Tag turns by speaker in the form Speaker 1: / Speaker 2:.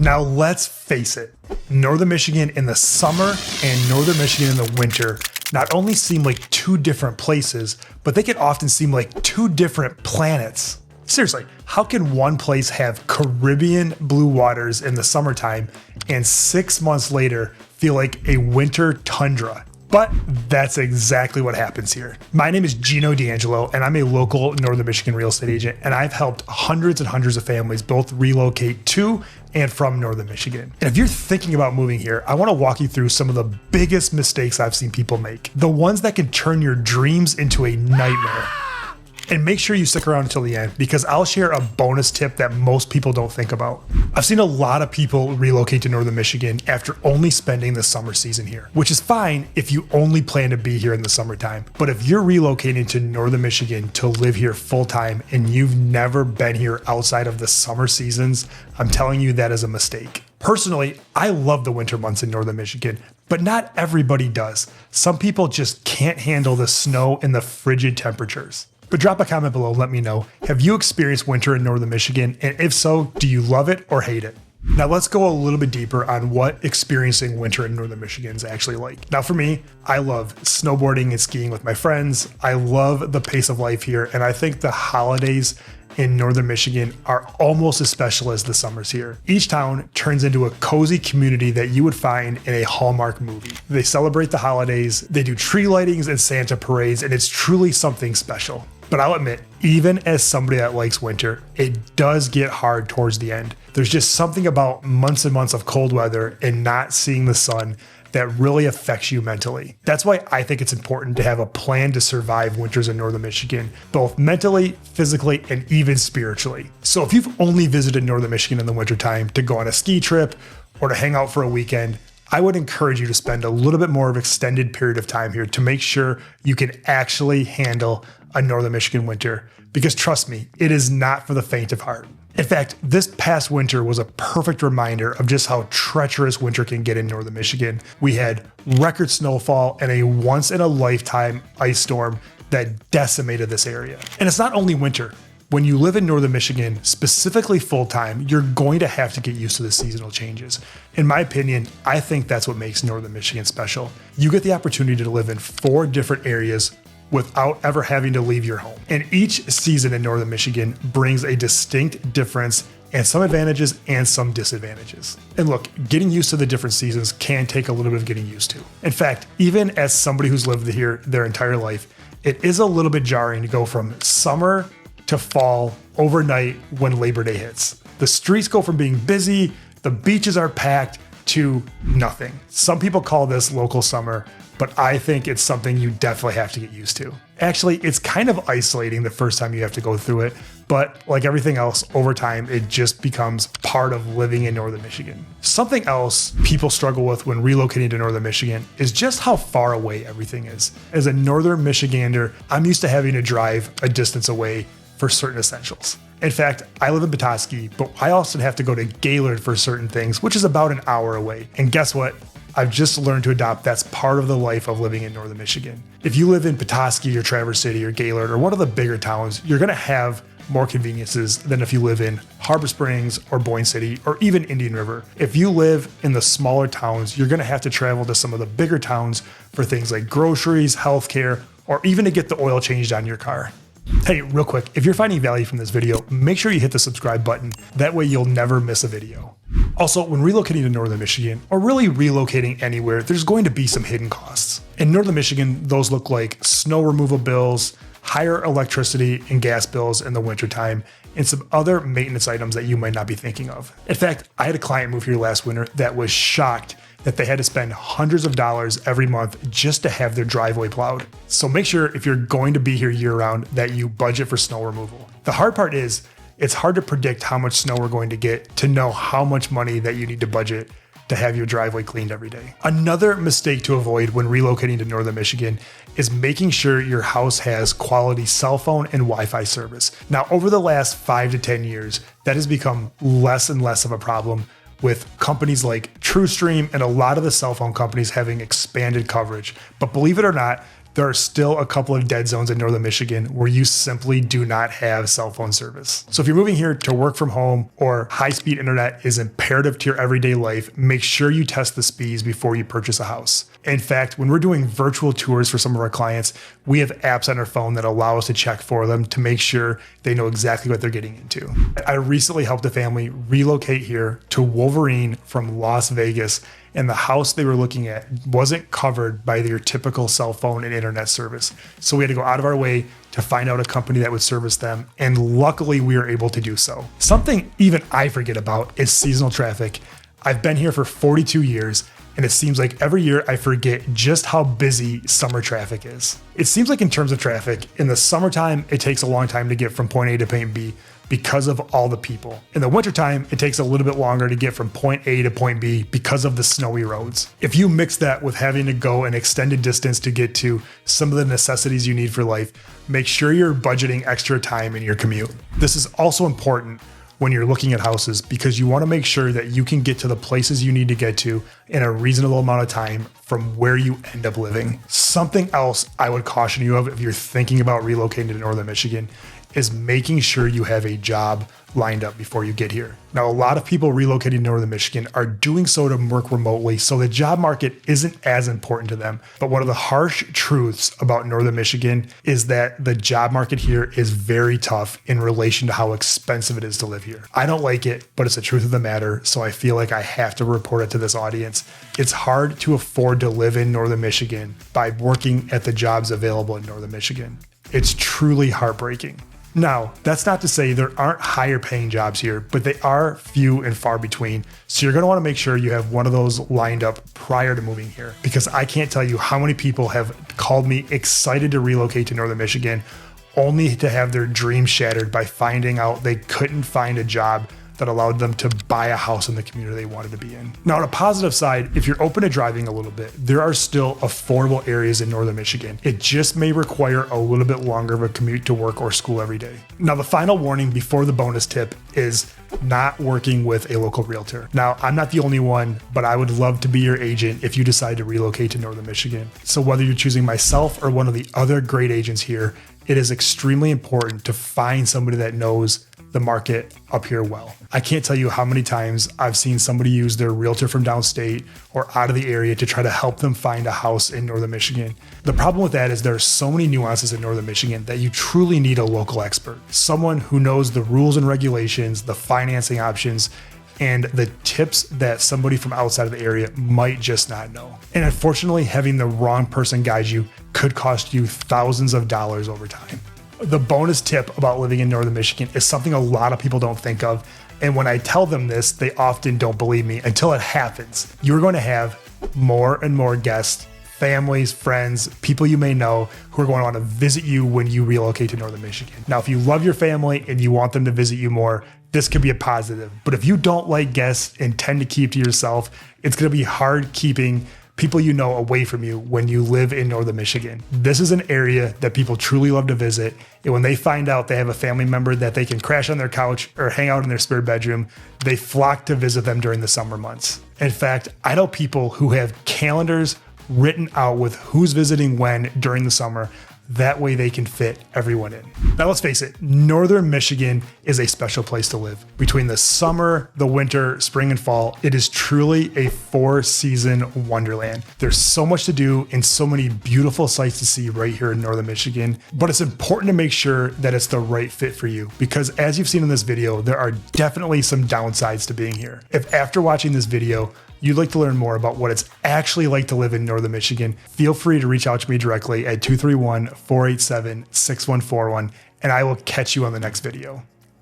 Speaker 1: Now let's face it, Northern Michigan in the summer and Northern Michigan in the winter not only seem like two different places, but they can often seem like two different planets. Seriously, how can one place have Caribbean blue waters in the summertime and 6 months later feel like a winter tundra? But that's exactly what happens here. My name is Gino D'Angelo, and I'm a local Northern Michigan real estate agent, and I've helped hundreds and hundreds of families both relocate to and from Northern Michigan. And if you're thinking about moving here, I want to walk you through some of the biggest mistakes I've seen people make, the ones that can turn your dreams into a nightmare. And make sure you stick around until the end because I'll share a bonus tip that most people don't think about. I've seen a lot of people relocate to Northern Michigan after only spending the summer season here, which is fine if you only plan to be here in the summertime. But if you're relocating to Northern Michigan to live here full time and you've never been here outside of the summer seasons, I'm telling you that is a mistake. Personally, I love the winter months in Northern Michigan, but not everybody does. Some people just can't handle the snow and the frigid temperatures. But drop a comment below, let me know. Have you experienced winter in Northern Michigan? And if so, do you love it or hate it? Now let's go a little bit deeper on what experiencing winter in Northern Michigan is actually like. Now for me, I love snowboarding and skiing with my friends. I love the pace of life here. And I think the holidays in Northern Michigan are almost as special as the summers here. Each town turns into a cozy community that you would find in a Hallmark movie. They celebrate the holidays, they do tree lightings and Santa parades, and it's truly something special. But I'll admit, even as somebody that likes winter, it does get hard towards the end. There's just something about months and months of cold weather and not seeing the sun that really affects you mentally. That's why I think it's important to have a plan to survive winters in Northern Michigan, both mentally, physically, and even spiritually. So if you've only visited Northern Michigan in the wintertime to go on a ski trip or to hang out for a weekend, I would encourage you to spend a little bit more of an extended period of time here to make sure you can actually handle a Northern Michigan winter. Because trust me, it is not for the faint of heart. In fact, this past winter was a perfect reminder of just how treacherous winter can get in Northern Michigan. We had record snowfall and a once-in-a-lifetime ice storm that decimated this area. And it's not only winter. When you live in Northern Michigan, specifically full-time, you're going to have to get used to the seasonal changes. In my opinion, I think that's what makes Northern Michigan special. You get the opportunity to live in 4 different areas without ever having to leave your home. And each season in Northern Michigan brings a distinct difference and some advantages and some disadvantages. And look, getting used to the different seasons can take a little bit of getting used to. In fact, even as somebody who's lived here their entire life, it is a little bit jarring to go from summer to fall overnight when Labor Day hits. The streets go from being busy, the beaches are packed, to nothing. Some people call this local summer, but I think it's something you definitely have to get used to. Actually, it's kind of isolating the first time you have to go through it, but like everything else, over time, it just becomes part of living in Northern Michigan. Something else people struggle with when relocating to Northern Michigan is just how far away everything is. As a Northern Michigander, I'm used to having to drive a distance away for certain essentials. In fact, I live in Petoskey, but I also have to go to Gaylord for certain things, which is about an hour away. And guess what? I've just learned to adopt that's part of the life of living in Northern Michigan. If you live in Petoskey or Traverse City or Gaylord or one of the bigger towns, you're gonna have more conveniences than if you live in Harbor Springs or Boyne City or even Indian River. If you live in the smaller towns, you're gonna have to travel to some of the bigger towns for things like groceries, healthcare, or even to get the oil changed on your car. Hey, real quick, if you're finding value from this video, make sure you hit the subscribe button. That way you'll never miss a video. Also, when relocating to Northern Michigan, or really relocating anywhere, there's going to be some hidden costs. In Northern Michigan, those look like snow removal bills, higher electricity and gas bills in the wintertime, and some other maintenance items that you might not be thinking of. In fact, I had a client move here last winter that was shocked that they had to spend hundreds of dollars every month just to have their driveway plowed. So make sure if you're going to be here year round that you budget for snow removal. The hard part is it's hard to predict how much snow we're going to get to know how much money that you need to budget to have your driveway cleaned every day. Another mistake to avoid when relocating to Northern Michigan is making sure your house has quality cell phone and Wi-Fi service. Now, over the last 5 to 10 years, that has become less and less of a problem with companies like TrueStream and a lot of the cell phone companies having expanded coverage. But believe it or not, there are still a couple of dead zones in northern Michigan where you simply do not have cell phone service. So if you're moving here to work from home or high-speed internet is imperative to your everyday life, make sure you test the speeds before you purchase a house. In fact, when we're doing virtual tours for some of our clients, we have apps on our phone that allow us to check for them to make sure they know exactly what they're getting into. I recently helped a family relocate here to Wolverine from Las Vegas, and the house they were looking at wasn't covered by your typical cell phone and internet service. So we had to go out of our way to find out a company that would service them, and luckily we were able to do so. Something even I forget about is seasonal traffic. I've been here for 42 years, and it seems like every year I forget just how busy summer traffic is. It seems like in terms of traffic, in the summertime, it takes a long time to get from point A to point B because of all the people. In the wintertime, it takes a little bit longer to get from point A to point B because of the snowy roads. If you mix that with having to go an extended distance to get to some of the necessities you need for life, make sure you're budgeting extra time in your commute. This is also important when you're looking at houses because you want to make sure that you can get to the places you need to get to in a reasonable amount of time from where you end up living. Something else I would caution you of if you're thinking about relocating to northern Michigan is making sure you have a job lined up before you get here. Now, a lot of people relocating to northern Michigan are doing so to work remotely, so the job market isn't as important to them. But one of the harsh truths about northern Michigan is that the job market here is very tough in relation to how expensive it is to live here. I don't like it, but it's the truth of the matter, so I feel like I have to report it to this audience. It's hard to afford to live in northern Michigan by working at the jobs available in northern Michigan. It's truly heartbreaking. Now, that's not to say there aren't higher paying jobs here, but they are few and far between. So you're going to want to make sure you have one of those lined up prior to moving here, because I can't tell you how many people have called me excited to relocate to northern Michigan only to have their dreams shattered by finding out they couldn't find a job that allowed them to buy a house in the community they wanted to be in. Now, on a positive side, if you're open to driving a little bit, there are still affordable areas in northern Michigan. It just may require a little bit longer of a commute to work or school every day. Now, the final warning before the bonus tip is not working with a local realtor. Now, I'm not the only one, but I would love to be your agent if you decide to relocate to northern Michigan. So whether you're choosing myself or one of the other great agents here, it is extremely important to find somebody that knows the market up here well. I can't tell you how many times I've seen somebody use their realtor from downstate or out of the area to try to help them find a house in northern Michigan. The problem with that is there are so many nuances in northern Michigan that you truly need a local expert, someone who knows the rules and regulations, the financing options, and the tips that somebody from outside of the area might just not know. And unfortunately, having the wrong person guide you could cost you thousands of dollars over time. The bonus tip about living in northern Michigan is something a lot of people don't think of. And when I tell them this, they often don't believe me until it happens. You're going to have more and more guests, families, friends, people you may know who are going to want to visit you when you relocate to northern Michigan. Now, if you love your family and you want them to visit you more, this could be a positive. But if you don't like guests and tend to keep to yourself, it's going to be hard keeping people you know away from you when you live in northern Michigan. This is an area that people truly love to visit. And when they find out they have a family member that they can crash on their couch or hang out in their spare bedroom, they flock to visit them during the summer months. In fact, I know people who have calendars written out with who's visiting when during the summer. That way they can fit everyone in. Now let's face it, northern Michigan is a special place to live. Between the summer, the winter, spring, and fall, it is truly a 4-season wonderland. There's so much to do and so many beautiful sights to see right here in northern Michigan, but it's important to make sure that it's the right fit for you, because as you've seen in this video, there are definitely some downsides to being here. If after watching this video, you'd like to learn more about what it's actually like to live in northern Michigan, feel free to reach out to me directly at 231-487-6141, and I will catch you on the next video.